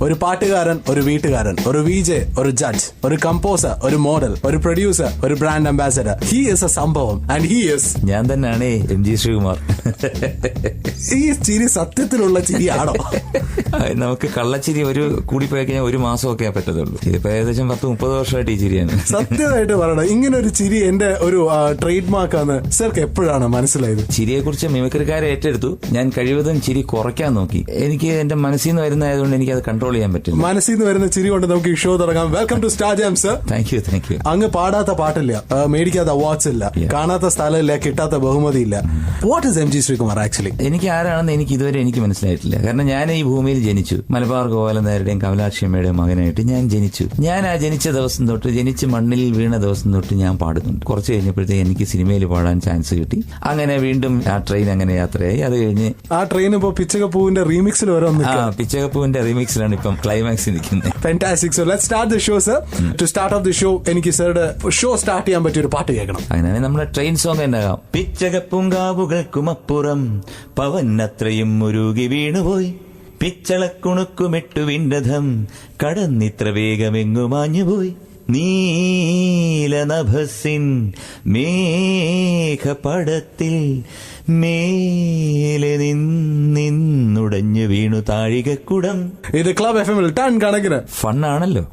ഒരു പാട്ടുകാരൻ, ഒരു വീട്ടുകാരൻ, ഒരു VJ, ഒരു ജഡ്ജ്, ഒരു കമ്പോസർ, ഒരു മോഡൽ, ഒരു പ്രൊഡ്യൂസർ, ഒരു brand ambassador. He is A സംഭവം ആൻഡ് ഹി ഈസ് ഞാൻ തന്നെയാണ് MG ശ്രീകുമാർ. ഈ ചിരി സത്യത്തിലുള്ള ചിരിയാണോ? നമുക്ക് കള്ളച്ചിരി ഒരു കൂടിപ്പോയി കഴിഞ്ഞാൽ ഒരു മാസമൊക്കെ പറ്റത്തുള്ളൂ. ഇതിപ്പോ ഏകദേശം 10-30 വർഷമായിട്ട് ഈ ചിരിയാണ്. സത്യമായിട്ട് പറയണം, ഇങ്ങനെ ഒരു ചിരി എന്റെ ഒരു ട്രേഡ് മാർക്കാന്ന് സാർക്ക് എപ്പോഴാണ് മനസ്സിലായത്? ചിരിയെ കുറിച്ച് മിമിക്രിക്കാരെ ഏറ്റെടുത്തു. ഞാൻ കഴിവതും ചിരി കുറയ്ക്കാൻ നോക്കി. എനിക്ക് എന്റെ മനസ്സിൽ നിന്ന് വരുന്നതായതുകൊണ്ട് എനിക്ക് അത് കൺട്രോൾ ചെയ്യാൻ പറ്റും. മനസ്സിൽ നിന്ന് വരുന്ന ചിരി കൊണ്ട് നമുക്ക് ഈ ഷോ തുടങ്ങാം. Welcome to Star Jam sir. Thank you. അങ്ങ് പാടാത്ത പാട്ടില്ല, മേടിക്കാത്ത അവാർഡ്സ് ഇല്ല, കാണാത്ത സ്ഥലമില്ല, കിട്ടാത്ത ബഹുമതി ഇല്ല. What is MG Sreekumar actually? എനിക്ക് ആരാണെന്ന് ഇതുവരെ എനിക്ക് മനസ്സിലായിട്ടില്ല. കാരണം ഞാൻ ഈ ഭൂമിയിൽ ജനിച്ചു. മലബാർ ഗോപാലനാരുടെയും കമലാക്ഷിയമ്മയുടെയും മകനായിട്ട് ഞാൻ ജനിച്ചു. ഞാൻ ആ ജനിച്ച ദിവസം തൊട്ട്, ജനിച്ച് മണ്ണിൽ വീണ ദിവസം തൊട്ട് ഞാൻ പാടുന്നുണ്ട്. കുറച്ച് കഴിഞ്ഞപ്പോഴത്തേക്ക് എനിക്ക് സിനിമയിൽ പാടാൻ ചാൻസ് കിട്ടി. അങ്ങനെ വീണ്ടും ആ ട്രെയിൻ അങ്ങനെ യാത്രയായി. അത് കഴിഞ്ഞ് ആ ട്രെയിൻ ഇപ്പൊ പിച്ചകപ്പൂവിന്റെ റീമിക്സിൽ പിച്ചകപ്പൂവിന്റെ റീമിക്സിലാണ് ഇപ്പം ക്ലൈമാക്സ് നിൽക്കുന്നത്. Fantastic. So let's start the show sir. To start off the show എനിക്ക് സാറുടെ ഷോ സ്റ്റാർട്ട് ചെയ്യാൻ പറ്റിയ ഒരു പാട്ട് കേൾക്കണം. അങ്ങനെ നമ്മുടെ ട്രെയിൻ സോങ് തന്നെ ആകാം. പിച്ചകപ്പൂങ്കാവുകൾക്കുമപ്പുറം പവനത്രയും മുരുകി വീണുപോയി, പിച്ചളക്കുണുക്കുമിട്ടു വിണ്ടധം കടന്നിത്ര വേഗമെങ്ങുമാഞ്ഞുപോയി, നീലനഭസിൻ മേഘപടത്തിൽ മേലെ നിന്നുടഞ്ഞു വീണു താഴികക്കുടം. ഇത് ക്ലബ് FM ടൺ കണക്കിന് ഫണ്ണാണല്ലോ.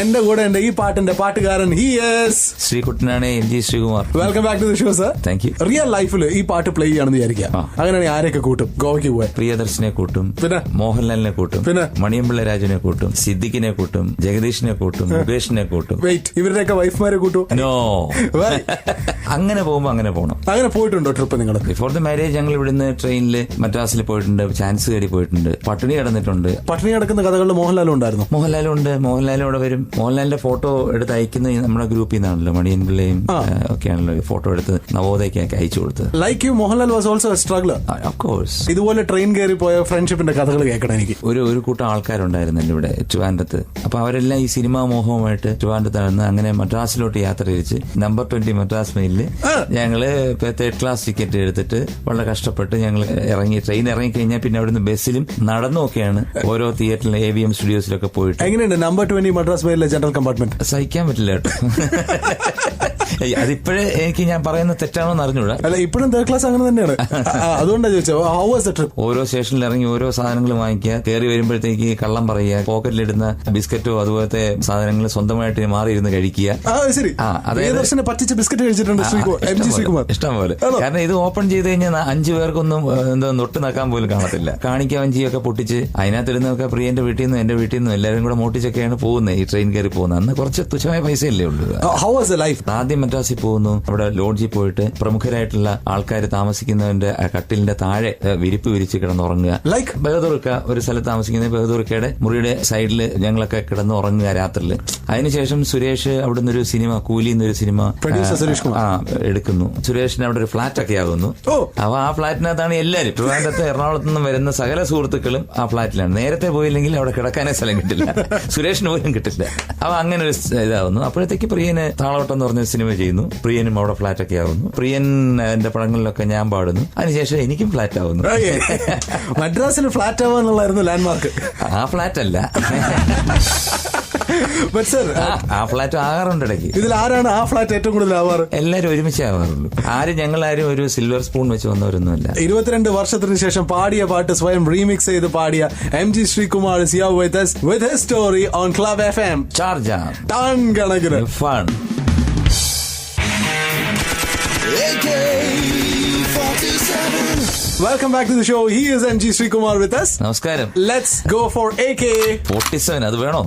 എന്റെ കൂടെ ഉണ്ട് ഈ പാട്ടിന്റെ പാട്ടുകാരൻ. ഹി ഈസ് ശ്രീകുട്ടനാണ് MG Sreekumar. Welcome back to the show sir. Thank you. Real ലൈഫിൽ ഈ പാട്ട് പ്ലേ ചെയ്യാണെന്ന് വിചാരിക്കാം. അങ്ങനെയാണെങ്കിൽ ആരെയൊക്കെ കൂട്ടും? ഗോവയ്ക്ക് പോവാൻ പ്രിയദർശനെ കൂട്ടും, പിന്നെ മോഹൻലാലിനെ കൂട്ടും, പിന്നെ മണിയമ്പിള്ള രാജുവിനെ കൂട്ടും, സിദ്ദിഖിനെ കൂട്ടും, ജഗദീഷിനെ കൂട്ടും, മുകേഷിനെ കൂട്ടും. വെയിറ്റ്, ഇവരുടെയൊക്കെ വൈഫ്മാരെ കൂട്ടും? നോ. അങ്ങനെ പോകുമ്പോ അങ്ങനെ പോകണം. അങ്ങനെ പോയിട്ടുണ്ടോ ട്രിപ്പ് നിങ്ങൾ? ബിഫോർ ദ മാരേജ് ഞങ്ങൾ ഇവിടുന്ന് ട്രെയിനിൽ മദ്രാസിൽ പോയിട്ടുണ്ട്, ചാൻസ് കയറി പോയിട്ടുണ്ട്, പട്ടിണി കിടന്നിട്ടുണ്ട്. പട്ടിണി കിടക്കുന്ന കഥകളിൽ മോഹൻലാലും ഉണ്ടായിരുന്നു. മോഹൻലാലും ഉണ്ട്. മോഹൻലാലും അവിടെ വരും. മോഹൻലാലിന്റെ ഫോട്ടോ എടുത്ത് അയക്കുന്ന നമ്മുടെ ഗ്രൂപ്പിൽ നിന്നാണല്ലോ, മണിയൻപിള്ളയും ഒക്കെയാണല്ലോ ഫോട്ടോ എടുത്ത് നവോദയക്കൊക്കെ അയച്ചു കൊടുത്തത്. Like you, Mohanlal was also a struggler. Of course. ഇതുപോലെ ട്രെയിൻ കയറി പോയ ഫ്രണ്ട്ഷിപ്പിന്റെ കഥകൾ കേൾക്കണം എനിക്ക്. ഒരു കൂട്ടം ആൾക്കാരുണ്ടായിരുന്നല്ലോ ഇവിടെ ട്രിവാൻഡ്രത്ത്. അപ്പൊ അവരെല്ലാം ഈ സിനിമാ മോഹവുമായിട്ട് ട്രിവാൻഡ്രത്ത് നടന്ന് അങ്ങനെ മദ്രാസിലോട്ട് യാത്ര തിരിച്ച് നമ്പർ 20 മദ്രാസ് മെയിലില് ഞങ്ങള് 3rd ക്ലാസ് ടിക്കറ്റ് എടുത്തിട്ട് വളരെ കഷ്ടപ്പെട്ട് ഞങ്ങൾ ഇറങ്ങി. ട്രെയിൻ ഇറങ്ങിക്കഴിഞ്ഞാൽ പിന്നെ അവിടുന്ന് ബസ്സിലും നടന്നുമൊക്കെയാണ് ഓരോ തിയേറ്ററിലും AVM സ്റ്റുഡിയോസിലൊക്കെ പോയിട്ട്. എങ്ങനെയുണ്ട് നമ്പർ 20 മദ്രാസ് മെയിലിലെ ജനറൽ കമ്പാർട്ട്മെന്റ്? സഹിക്കാൻ പറ്റില്ല കേട്ടോ. അതിപ്പോഴേ എനിക്ക് ഞാൻ പറയുന്നത് തെറ്റാണോ എന്ന് അറിഞ്ഞൂടാ. അല്ല, ഇപ്പോഴും 3rd ക്ലാസ് അങ്ങനെ തന്നെയാണ്. അതുകൊണ്ടാണ് ചോദിച്ചത്. How was the trip? ഓരോ സ്റ്റേഷനിൽ ഇറങ്ങി ഓരോ സാധനങ്ങൾ വാങ്ങിക്കുക, കയറി വരുമ്പോഴത്തേക്ക് കള്ളം പറയുക, പോക്കറ്റിലിടുന്ന ബിസ്ക്കറ്റോ അതുപോലത്തെ സാധനങ്ങൾ സ്വന്തമായിട്ട് മാറിയിരുന്ന് കഴിക്കുക. ശരി. പ്രിയദർശനെ പറ്റിച്ച ബിസ്ക്കറ്റ് കഴിച്ചിട്ടുണ്ട് MG ശ്രീകുമാർ? ഇഷ്ടം പോലെ. കാരണം ഇത് ഓപ്പൺ ചെയ്ത് കഴിഞ്ഞാൽ 5 പേർക്കൊന്നും എന്താ നൊട്ട് നക്കാൻ പോലും കാണത്തില്ല. കാണിക്ക വഞ്ചിയൊക്കെ പൊട്ടിച്ച് അതിനകത്തിരുന്നൊക്കെ പ്രിയന്റെ വീട്ടിൽ നിന്നും എന്റെ വീട്ടിൽ നിന്നും എല്ലാവരും കൂടെ മോട്ടിച്ചൊക്കെയാണ് പോകുന്നത് ഈ ട്രെയിൻ കയറി പോകുന്നത്. അന്ന് കുറച്ച് തുച്ഛമായ പൈസയല്ലേ ഉള്ളൂ. How was the life? ആദ്യം മദ്രാസിൽ പോകുന്നു. അവിടെ ലോഡ്ജിൽ പോയിട്ട് പ്രമുഖരായിട്ടുള്ള ആൾക്കാർ താമസിക്കുന്നവന്റെ കട്ടിലിന്റെ താഴെ വിരിപ്പ് വിരിച്ച് കിടന്നുറങ്ങുക. ലൈക്ക് ബഹദൂർക്ക ഒരു സ്ഥലത്ത് താമസിക്കുന്ന ബഹദൂർക്കയുടെ മുറിയുടെ സൈഡിൽ ഞങ്ങളൊക്കെ കിടന്ന് ഉറങ്ങുക രാത്രിയിൽ. അതിനുശേഷം സുരേഷ് അവിടുന്ന് ഒരു സിനിമ, കൂലി എന്നൊരു സിനിമ എടുക്കുന്നു. സുരേഷിന് അവിടെ ഒരു ഫ്ളാറ്റ് ഒക്കെ ആകുന്നു. അപ്പൊ ആ ഫ്ളാറ്റിനകത്താണ് എല്ലാവരും ട്രിവാൻഡ്രത്ത് എറണാകുളത്ത് നിന്നും വരുന്ന സകല സുഹൃത്തുക്കളും ആ ഫ്ളാറ്റിലാണ്. നേരത്തെ പോയില്ലെങ്കിൽ അവിടെ കിടക്കാനേ സ്ഥലം കിട്ടില്ല, സുരേഷിന് പോലും കിട്ടില്ല. അപ്പൊ അങ്ങനെ ഒരു ഇതാവുന്നു. അപ്പോഴത്തേക്ക് പ്രിയന് താളവട്ടം എന്ന് പറഞ്ഞ സിനിമ ചെയ്യുന്നു. പ്രിയനും അവിടെ ഫ്ളാറ്റ് ഒക്കെ ആവുന്നു. പ്രിയൻ എന്റെ പടങ്ങളിലൊക്കെ ഞാൻ പാടുന്നു. അതിനുശേഷം എനിക്കും ഫ്ളാറ്റ് ആവുന്നു. മദ്രാസിൽ ഫ്ളാറ്റ് ആവാന്നുള്ളായിരുന്നു ലാൻഡ്മാർക്ക്. ആ ഫ്ളാറ്റ് അല്ല, ആ ഫ്ളാറ്റ് ആകാറുണ്ട് ഇടയ്ക്ക്. ഇതിൽ ആരാണ് ആ ഫ്ളാറ്റ് ഏറ്റവും കൂടുതൽ ആവാറ്? എല്ലാരും ഒരുമിച്ച് ആവാറുള്ളൂ. ഞങ്ങളാരും ഒരു സിൽവർ സ്പൂൺ വെച്ച് വന്നവരൊന്നുമല്ല. 22 വർഷത്തിന് ശേഷം പാടിയ പാട്ട് സ്വയം റീമിക്സ് ചെയ്ത് പാടിയ MG Sreekumar is here with us with his story on Club FM. Charge ton കണക്കിന് fun. Welcome back to the show. He is MG Srikumar with us. നമസ്കാരം. Let's go for AK-47. അത് വേണോ?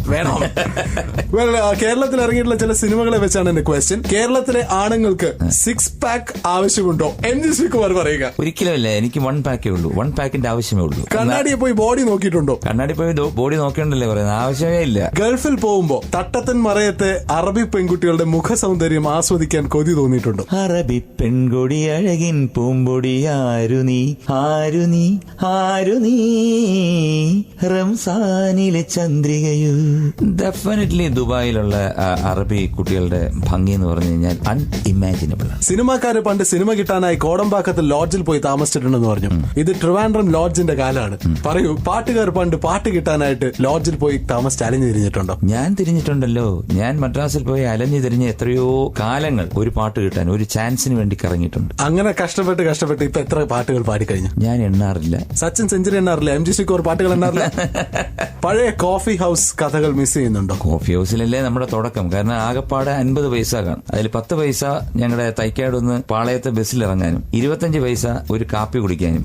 Well, കേരളത്തിൽ ഇറങ്ങിയിട്ടുള്ള ചില സിനിമകളെ വെച്ചാണ് എന്റെ ക്വസ്റ്റ്യൻ. കേരളത്തിലെ ആണുങ്ങൾക്ക് 6 pack ആവശ്യമുണ്ടോ? MG ശ്രീകുമാർ പറയുക. ഒരിക്കലുമില്ല. എനിക്ക് 1 pack ഉള്ളൂ. 1 packന്റെ ആവശ്യമേ ഉള്ളൂ. കണ്ണാടിയെ പോയി ബോഡി നോക്കിയിട്ടുണ്ടോ? കണ്ണാടി പോയി ബോഡി നോക്കിയിട്ടുണ്ടല്ലേ പറയുന്നത്? ആവശ്യമേ ഇല്ല. ഗൾഫിൽ പോകുമ്പോ തട്ടത്തൻ മറയത്തെ അറബി പെൺകുട്ടികളുടെ മുഖ സൗന്ദര്യം ആസ്വദിക്കാൻ കൊതി തോന്നിയിട്ടുണ്ടോ? അറബി പെൺകൊടി അഴകിൻ പൂമ്പൊടിയാരു നീ ആരു നീ ആരു നീ റംസാനിലെ ചന്ദ്രികയു. ഡെഫിനറ്റ്ലി ദുബായിലുള്ള അറബി കുട്ടികളുടെ ഭംഗി എന്ന് പറഞ്ഞു കഴിഞ്ഞാൽ അൺഇമാജിനബിൾ ആണ്. സിനിമാക്കാര് പണ്ട് സിനിമ കിട്ടാനായി കോടമ്പാക്കത്ത് ലോഡ്ജിൽ പോയി താമസിച്ചിട്ടുണ്ടെന്ന് പറഞ്ഞു. ഇത് ട്രിവാൻഡ്രം ലോഡ്ജിന്റെ കാലാണ്. പറയൂ, പാട്ടുകാർ പണ്ട് പാട്ട് കിട്ടാനായിട്ട് ലോഡ്ജിൽ പോയി താമസിച്ച് അലഞ്ഞു തിരിഞ്ഞിട്ടുണ്ടോ? ഞാൻ തിരിഞ്ഞിട്ടുണ്ടല്ലോ. ഞാൻ മദ്രാസിൽ പോയി അലഞ്ഞു തിരിഞ്ഞ് എത്രയോ കാലങ്ങൾ ഒരു പാട്ട് കിട്ടാൻ, ഒരു ചാൻസിന് വേണ്ടി കറങ്ങിയിട്ടുണ്ട്. അങ്ങനെ കഷ്ടപ്പെട്ട് ഇപ്പൊ എത്ര പാട്ടുകൾ പാടിക്കഴിഞ്ഞു? ഞാൻ എണ്ണാറില്ല. സച്ചിൻ സെഞ്ചുറി എണ്ണാറില്ല, MG ശ്രീകുമാർ പാട്ടുകൾ എണ്ണാറില്ല. പഴയ കോഫി ഹൗസ് കഥകൾ മിസ് ചെയ്യുന്നുണ്ടോ? കോഫി ഹൗസിലല്ലേ നമ്മുടെ തുടക്കം. കാരണം ആകെപ്പാടെ 50 പൈസ കാണും. അതിൽ 10 പൈസ ഞങ്ങളുടെ തൈക്കാടൊന്ന് പാളയത്തെ ബസ്സിൽ ഇറങ്ങാനും, 25 പൈസ ഒരു കാപ്പി കുടിക്കാനും,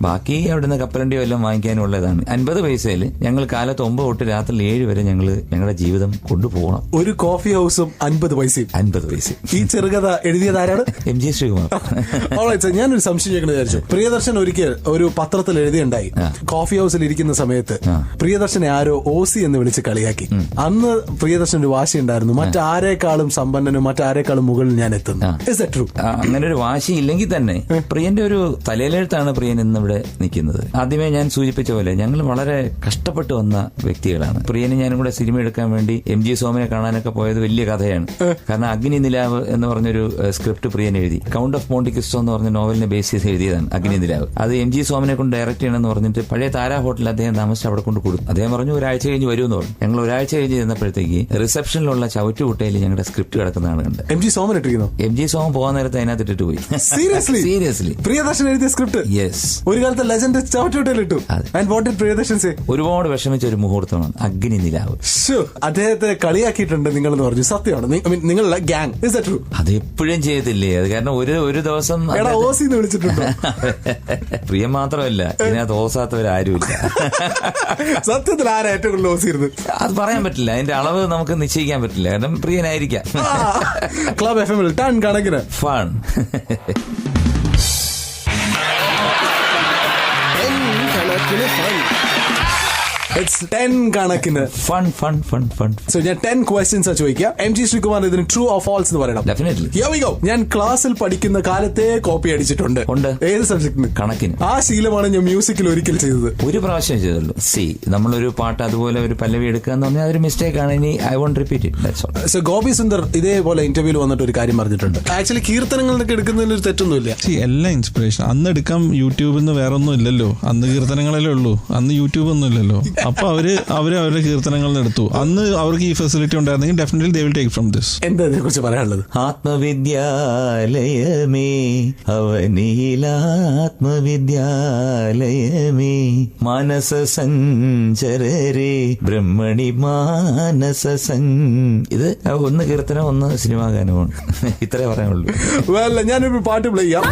ബാക്കി അവിടുന്ന് കപ്പലണ്ടിയോ എല്ലാം വാങ്ങിക്കാനും ഉള്ളതാണ്. 50 പൈസയിൽ ഞങ്ങൾ കാലത്ത് 9 തൊട്ട് രാത്രി 7 വരെ ഞങ്ങളുടെ ജീവിതം കൊണ്ടുപോകണം. ഒരു കോഫി ഹൗസും 50 പൈസയും. 50 പൈസ. ഈ ചെറുകഥ എഴുതിയതാരാണ്? MG ശ്രീകുമാർ. ഞാനൊരു സംശയം ചോദിക്കണമെന്ന് വിചാരിച്ചു. പ്രിയദർശൻ ഒരിക്കൽ ഒരു പത്രത്തിൽ എഴുതിയുണ്ടായി, കോഫി ഹൗസിൽ ഇരിക്കുന്ന സമയത്ത് പ്രിയദർശനെ ആരോ OC എന്ന് വിളിച്ച് കളിയാക്കി. അന്ന് പ്രിയദർശൻ ഒരു വാശി ഉണ്ടായിരുന്നു, മറ്റാരേക്കാളും സമ്പന്നനും മറ്റാരേക്കാളും മുകളിൽ ഞാൻ എത്തുന്നു. Is that true? അങ്ങനെ ഒരു വാശി ഇല്ലെങ്കിൽ തന്നെ പ്രിയന്റെ ഒരു തലയിലെഴുത്താണ് പ്രിയൻ ഇന്നിവിടെ നിൽക്കുന്നത്. ആദ്യമേ ഞാൻ സൂചിപ്പിച്ച പോലെ ഞങ്ങൾ വളരെ കഷ്ടപ്പെട്ട് വന്ന വ്യക്തികളാണ്. പ്രിയന് ഞാനും കൂടെ സിനിമ എടുക്കാൻ വേണ്ടി MG സോമനെ കാണാനൊക്കെ പോയത് വലിയ കഥയാണ്. കാരണം അഗ്നി നിലാവ് എന്ന് പറഞ്ഞൊരു സ്ക്രിപ്റ്റ് പ്രിയൻ എഴുതി. കൗണ്ട് ഓഫ് മോണ്ടി ക്രിസ്റ്റോ എന്ന് പറഞ്ഞ നോവലിനെ ബേസ് ചെയ്ത് എഴുതിയതാണ് അഗ്നി നിലാവ്. അത് MG സോമനെ കൊണ്ട് ഡയറക്ട് ചെയ്യണമെന്ന് പറഞ്ഞിട്ട് പഴയ താരാ ഹോട്ടലിൽ അദ്ദേഹം താമസിച്ച് അവിടെ കൊണ്ട് കൊടുത്തു. അദ്ദേഹം പറഞ്ഞു ഒരാഴ്ച കഴിഞ്ഞ് വരുമെന്ന് പറഞ്ഞു. ഞങ്ങൾ ഒരാഴ്ച കഴിഞ്ഞ് ചെന്നപ്പോഴത്തേക്ക് റിസപ്ഷനിലുള്ള ചവറ്റുകുട്ടയിൽ ഞങ്ങളുടെ സ്ക്രിപ്റ്റ് കിടക്കുന്നതാണ് കണ്ടത്. MG സോമൻ ഇട്ടിരിക്കുന്നു. MG സോമൻ പോകാൻ നേരത്തെ അതിനകത്ത് ഇട്ടിട്ട് പോയി. സീരിയസ്ലി പ്രിയദർശൻ എഴുതിയ സ്ക്രിപ്റ്റ്? യെസ്. ഒരു കാലത്ത് ലെജൻഡ് ചവറ്റുകുട്ടയിൽ ഇട്ടു. And what did Priyadarshan say? ഒരുപാട് വിഷമിച്ച ഒരു മുഹൂർത്തമാണ് അഗ്നി നിലാവ്. അദ്ദേഹത്തെ കളിയാക്കിയിട്ടുണ്ട് നിങ്ങളെന്ന് പറഞ്ഞു. സത്യമാണ്? നിങ്ങളുടെ ഗ്യാങ്. Is that true? അത് എപ്പോഴും ചെയ്യത്തില്ലേ? അത് കാരണം ഒരു ദിവസം OC എന്ന് വിളിച്ചിട്ടുണ്ട്. പ്രിയ മാത്രമല്ല, ഇതിനകത്ത് ഓസാത്തവരാരുമില്ല. സത്യത്തിൽ ആരാ ഏറ്റവും കൂടുതൽ OC ഇരുന്നത്? അത് പറയാൻ പറ്റില്ല. അതിന്റെ അളവ് നമുക്ക് നിശ്ചയിക്കാൻ പറ്റില്ല. കാരണം പ്രിയനായിരിക്കാം. ക്ലബ് FM-ൽ ടൺ കണക്കിന് ഫൺ. It's 10 കണക്കിന് ഫൺ. സോ ഞാൻ 10 ക്വസ്റ്റ്യൻസ് ചോദിക്കാം. MG ശ്രീകുമാർ ഇതിന് ട്രൂ ഓർ ഫാൾസ് എന്ന് പറയണം. ഡെഫിനറ്റ്ലി. Here we go. ഞാൻ ക്ലാസ്സിൽ പഠിക്കുന്ന കാലത്തെ കോപ്പി അടിച്ചിട്ടുണ്ട്. ഏത് സബ്ജക്റ്റിന്? കണക്കിന്. ആ ശീലമാണ് ഞാൻ മ്യൂസിക്കിൽ ഒരിക്കൽ ചെയ്തത്. ഒരു പ്രാവശ്യം ചെയ്തുള്ളൂ. നമ്മളൊരു പാട്ട് അതുപോലെ ഒരു പല്ലവി എടുക്കുക എന്ന് പറഞ്ഞാൽ അതൊരു മിസ്റ്റേക്ക് ആണ്. ഇനി I won't repeat it. So Gopi Sundar ഇതേപോലെ ഇന്റർവ്യൂവിൽ വന്നിട്ട് ഒരു കാര്യം പറഞ്ഞിട്ടുണ്ട്. ആക്ച്വലി കീർത്തനങ്ങളിലൊക്കെ എടുക്കുന്നതിൽ ഒരു തെറ്റൊന്നുമില്ല. എല്ലാം ഇൻസ്പിറേഷൻ. അന്ന് എടുക്കാം യൂട്യൂബിൽ നിന്ന് വേറെ ഒന്നും ഇല്ലല്ലോ. അന്ന് കീർത്തനങ്ങളല്ലേ ഉള്ളൂ. അന്ന് യൂട്യൂബ് ഒന്നും ഇല്ലല്ലോ. അപ്പൊ അവരുടെ കീർത്തനങ്ങളിൽ എടുത്തു. അന്ന് അവർക്ക് ഈ ഫെസിലിറ്റി ഉണ്ടായിരുന്നെങ്കിൽ definitely they will take from this. എന്താ ഇതിനെ കുറിച്ച് പറയാനുള്ളത്? ആത്മവിദ്യാലയമേ അവനീലാത്മവിദ്യാലയമേ മാനസ സഞ്ചരരേ ബ്രഹ്മണി മാനസ ഇത് ഒന്ന് കീർത്തനം, ഒന്ന് സിനിമാ ഗാനമാണ്. ഇത്രേ പറയാനുള്ളൂ. ഞാനൊരു പാട്ട് പ്ലേ ചെയ്യാം.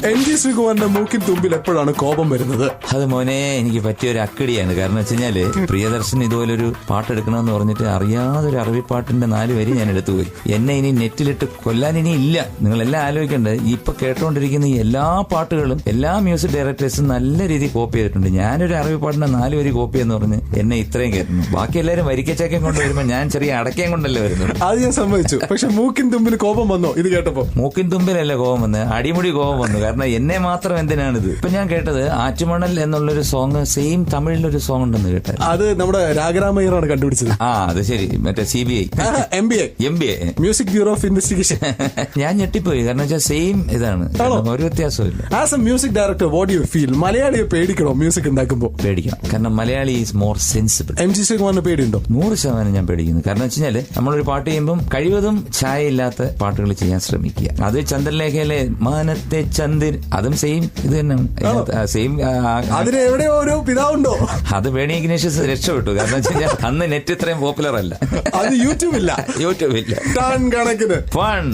MG ശ്രീകുമാറിന്റെ മൂക്കിൻ തുമ്പിൽ എപ്പോഴാണ് കോപം വരുന്നത്? അത് മോനെ എനിക്ക് പറ്റിയൊരു അക്കടിയാണ്. കാരണം വെച്ച് കഴിഞ്ഞാല് പ്രിയദർശൻ ഇതുപോലൊരു പാട്ടെടുക്കണമെന്ന് പറഞ്ഞിട്ട് അറിയാതൊരു അറബി പാട്ടിന്റെ 4 വരി ഞാൻ എടുത്തുപോയി. എന്നെ ഇനി നെറ്റിലിട്ട് കൊല്ലാൻ ഇനി ഇല്ല. നിങ്ങളെല്ലാം ആലോചിക്കേണ്ടത് ഇപ്പൊ കേട്ടോണ്ടിരിക്കുന്ന എല്ലാ പാട്ടുകളും എല്ലാ മ്യൂസിക് ഡയറക്ടേഴ്സും നല്ല രീതിയിൽ കോപ്പി ചെയ്തിട്ടുണ്ട്. ഞാനൊരു അറബി പാട്ടിന്റെ 4 വരി കോപ്പി എന്ന് പറഞ്ഞ് എന്നെ ഇത്രയും കേൾക്കുന്നു. ബാക്കി എല്ലാവരും വരിക്കച്ചക്കയും കൊണ്ട് വരുമ്പോ ഞാൻ ചെറിയ അടക്കയും കൊണ്ടല്ലേ വരുന്നത്. അത് ഞാൻ സമ്മതിച്ചു. പക്ഷെ മൂക്കിൻ തുമ്പിൽ കോപം വന്നോ ഇത് കേട്ടപ്പോ? മൂക്കിൻ തുമ്പിലല്ല കോപം വന്ന്, അടിമുടി കോപം വന്നു. കാരണം എന്നെ മാത്രം എന്തിനാണിത്? ഇപ്പൊ ഞാൻ കേട്ടത് ആറ്റുമണൽ എന്നുള്ളൊരു സോങ് സെയിം തമിഴിലൊരു സോങ് ഉണ്ടെന്ന് കേട്ടത്. അത് നമ്മുടെ രാഗരാമയ്യറാണ് കണ്ടുപിടിച്ചത്. അത് ശരി. മറ്റേ CBI MBA music bureau of investigation. ഞാൻ ഞെട്ടിപ്പോയി. കാരണം വെച്ചാൽ സെയിം ഇതാണ്, ഒരു വ്യത്യാസമില്ല. As A music director what you feel? മലയാളിയെ പേടിക്കണോ മ്യൂസിക് ഉണ്ടാക്കുമ്പോൾ? പേടിക്കണം. കാരണം Malayali is more sensible. MG ശ്രീകുമാറിന് പേടിയുണ്ടോ? 100% ഞാൻ പേടിക്കുന്നു. കാരണം വെച്ച് കഴിഞ്ഞാല് നമ്മളൊരു പാട്ട് ചെയ്യുമ്പോൾ കഴിവതും ഛായ ഇല്ലാത്ത പാട്ടുകൾ ചെയ്യാൻ ശ്രമിക്കുക. അത് ചന്ദ്രലേഖയിലെ മാനത്തെ ചന്ദ്രൻ, അതും സെയിം ഇത് തന്നെയാണ്. സെയിം. അതിന് എവിടെയോ ഒരു പിതാവുണ്ടോ? അത് വേണി ഇഗ്നേഷ്യസ് രക്ഷപ്പെട്ടു. കാരണം വെച്ച് കഴിഞ്ഞാൽ അന്ന് നെറ്റ് ഇത്രയും പോപ്പുലർ അല്ല. അത് യൂട്യൂബില്ല. യൂട്യൂബില്ല. ടൺ കണക്കിന് ഫൺ.